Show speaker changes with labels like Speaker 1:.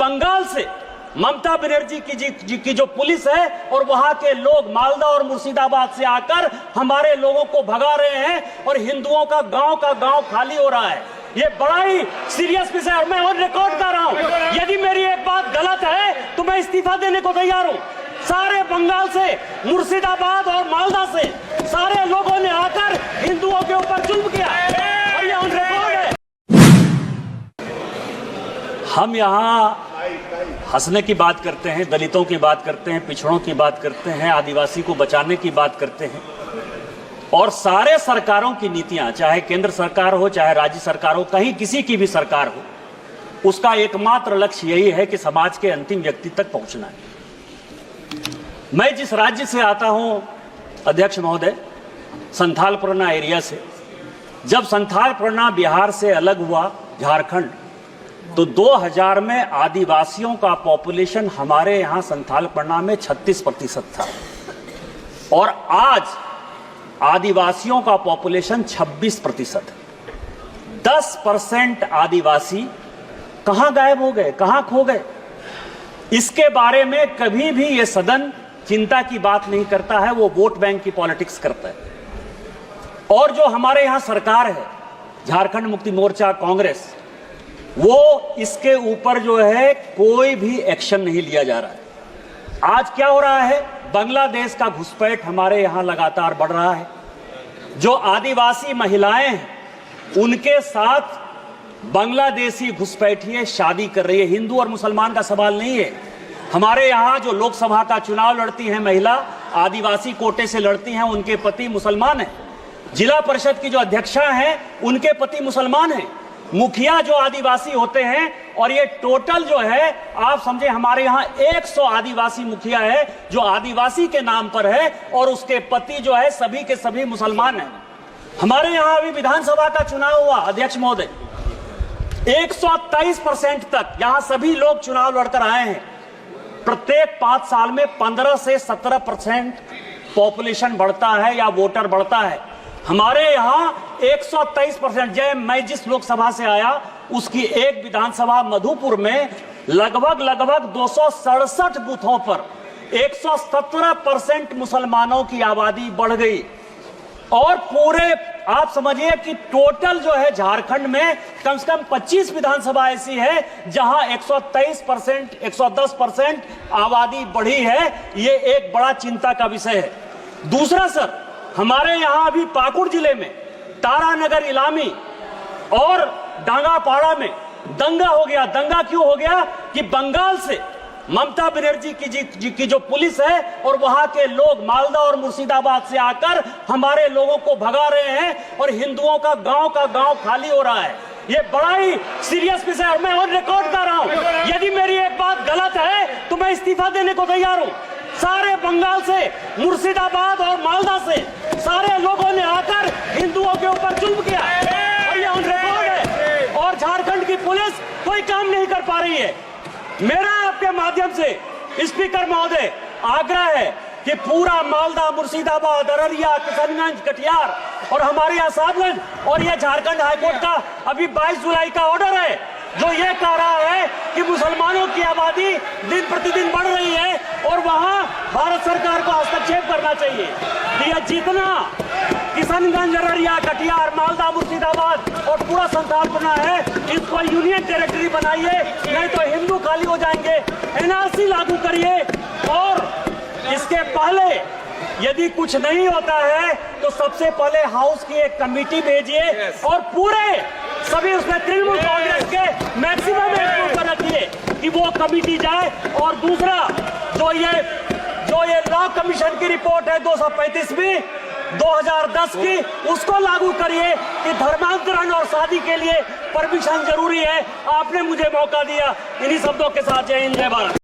Speaker 1: बंगाल से ममता बनर्जी की जो पुलिस है और वहां के लोग मालदा और मुर्शिदाबाद से आकर हमारे लोगों को भगा रहे हैं और हिंदुओं का गांव खाली हो रहा है। ये बड़ा ही सीरियस विषय है और मैं और रिकॉर्ड कर रहा हूं। यदि मेरी एक बात गलत है तो मैं इस्तीफा देने को तैयार हूं। सारे बंगाल से, मुर्शिदाबाद और मालदा से सारे लोगों ने आकर हिंदुओं के ऊपर जुल्म किया और ये ऑन रिकॉर्ड है। हम यहाँ हंसने की बात करते हैं, दलितों की बात करते हैं, पिछड़ों की बात करते हैं, आदिवासी को बचाने की बात करते हैं और सारे सरकारों की नीतियां, चाहे केंद्र सरकार हो चाहे राज्य सरकार हो, कहीं किसी की भी सरकार हो, उसका एकमात्र लक्ष्य यही है कि समाज के अंतिम व्यक्ति तक पहुंचना है। मैं जिस राज्य से आता हूं अध्यक्ष महोदय, संथाल परगना एरिया से, जब संथाल परगना बिहार से अलग हुआ झारखंड, तो 2000 में आदिवासियों का पॉपुलेशन हमारे यहां संथाल परगना में 36% था और आज आदिवासियों का पॉपुलेशन 26%। 10% आदिवासी कहां गायब हो गए, कहां खो गए? इसके बारे में कभी भी यह सदन चिंता की बात नहीं करता है, वो वोट बैंक की पॉलिटिक्स करता है। और जो हमारे यहां सरकार है, झारखंड मुक्ति मोर्चा, कांग्रेस, वो इसके ऊपर जो है कोई भी एक्शन नहीं लिया जा रहा है। आज क्या हो रहा है? बांग्लादेश का घुसपैठ हमारे यहां लगातार बढ़ रहा है। जो आदिवासी महिलाएं हैं उनके साथ बांग्लादेशी घुसपैठिए शादी कर रही है। हिंदू और मुसलमान का सवाल नहीं है। हमारे यहां जो लोकसभा का चुनाव लड़ती हैं महिला, आदिवासी कोटे से लड़ती हैं, उनके पति मुसलमान हैं। जिला परिषद की जो अध्यक्षा हैं उनके पति मुसलमान हैं। मुखिया जो आदिवासी होते हैं, और ये टोटल जो है आप समझे हमारे यहाँ 100 आदिवासी मुखिया है जो आदिवासी के नाम पर है और उसके पति जो है सभी के सभी मुसलमान हैं। हमारे यहाँ अभी विधानसभा का चुनाव हुआ अध्यक्ष महोदय, 123% तक यहाँ सभी लोग चुनाव लड़कर आए हैं। प्रत्येक 5 साल में 15 से 17% पॉपुलेशन बढ़ता है या वोटर बढ़ता है। हमारे यहाँ 123%। जय मैं जिस लोकसभा से आया उसकी एक विधानसभा मधुपुर में लगभग 267 बूथों पर 117% मुसलमानों की आबादी बढ़ गई। और पूरे आप समझिए कि टोटल जो है झारखंड में कम से कम 25 विधानसभा ऐसी है जहां 123%, 110% आबादी बढ़ी है। ये एक बड़ा चिंता का विषय है। दूसरा सर, हमारे यहां अभी पाकुड़ जिले में तारानगर इलामी और डांगापाड़ा में दंगा हो गया। दंगा क्यों हो गया कि बंगाल से ममता बनर्जी की जो पुलिस है और वहां के लोग मालदा और मुर्शिदाबाद से आकर हमारे लोगों को भगा रहे हैं और हिंदुओं का गांव खाली हो रहा है। ये बड़ा ही सीरियस विषय है और मैं और रिकॉर्ड कर रहा हूं। यदि मेरी एक बात गलत है तो मैं इस्तीफा देने को तैयार हूं। सारे बंगाल से, मुर्शिदाबाद और मालदा से सारे लोगों ने आकर हिंदुओं के ऊपर जुल्म किया और ये ऑन रिकॉर्ड है। और झारखंड की पुलिस कोई काम नहीं कर पा रही है। मेरा आपके माध्यम से स्पीकर महोदय आग्रह है कि पूरा मालदा, मुर्शिदाबाद, अररिया, किशनगंज, कटिहार और हमारे यहाँ साहबगंज और ये झारखंड हाईकोर्ट का अभी 22 जुलाई का ऑर्डर है जो ये कह रहा है कि मुसलमानों की आबादी दिन प्रतिदिन बढ़ रही है और वहां भारत सरकार को हस्तक्षेप करना चाहिए। कि यह जितना किशनगंज, अररिया, कटिहार, मालदा, मुर्शिदाबाद और पूरा संथाल परगना है, इसको यूनियन टेरिटरी बनाइए, नहीं तो हिंदू खाली हो जाएंगे। एनआरसी लागू करिए और इसके पहले यदि कुछ नहीं होता है तो सबसे पहले हाउस की एक कमेटी भेजिए और पूरे सभी उसमें तृणमूल कांग्रेस के मैक्सिमम पर रखिए कि वो कमेटी जाए। और दूसरा जो ये लॉ कमीशन की रिपोर्ट है 235वीं 2010 की, उसको लागू करिए कि धर्मांतरण और शादी के लिए परमिशन जरूरी है। आपने मुझे मौका दिया। इन्हीं शब्दों के साथ जय हिंद, जय भारत।